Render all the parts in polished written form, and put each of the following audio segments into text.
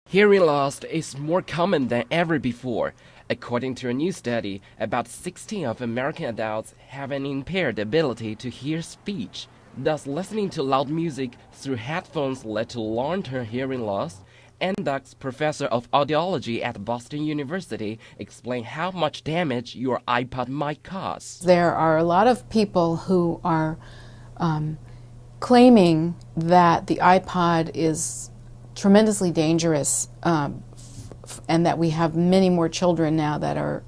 Hearing loss is more common than ever before. According to a new study, about 16 of American adults have an impaired ability to hear speech. Thus, listening to loud music through headphones led to long-term hearing loss. Ann Dux, professor of audiology at Boston University, explained how much damage your iPod might cause. There are a lot of people who are claiming that the iPod is tremendously dangerous and that we have many more children now that are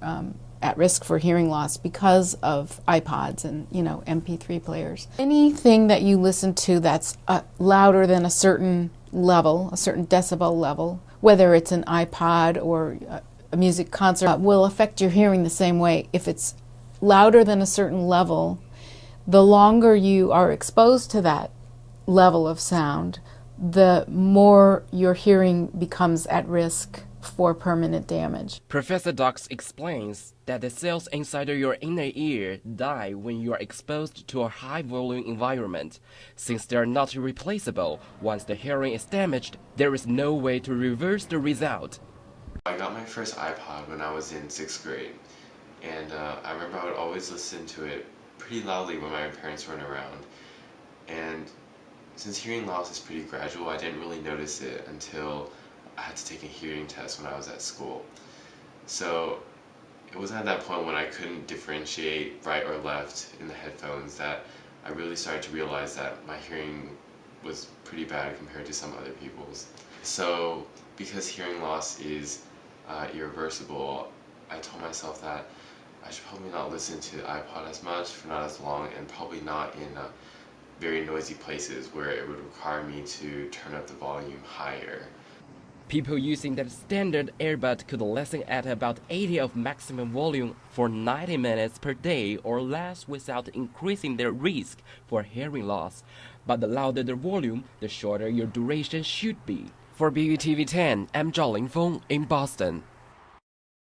at risk for hearing loss because of iPods and, MP3 players. Anything that you listen to that's louder than a certain level, a certain decibel level, whether it's an iPod or a music concert, will affect your hearing the same way. If it's louder than a certain level, the longer you are exposed to that level of sound, the more your hearing becomes at risk for permanent damage. Professor Dux explains that the cells inside your inner ear die when you are exposed to a high-volume environment. Since they are not replaceable, once the hearing is damaged, there is no way to reverse the result. I got my first iPod when I was in 6th grade, and I remember I would always listen to it pretty loudly when my parents weren't around. And since hearing loss is pretty gradual, I didn't really notice it until I had to take a hearing test when I was at school. So it was at that point when I couldn't differentiate right or left in the headphones that I really started to realize that my hearing was pretty bad compared to some other people's. So because hearing loss is irreversible, I told myself that I should probably not listen to the iPod as much for not as long, and probably not in very noisy places where it would require me to turn up the volume higher. People using that standard earbud could listen at about 80 of maximum volume for 90 minutes per day or less without increasing their risk for hearing loss. But the louder the volume, the shorter your duration should be. For BUTV 10, I'm Zhao Lingfeng in Boston.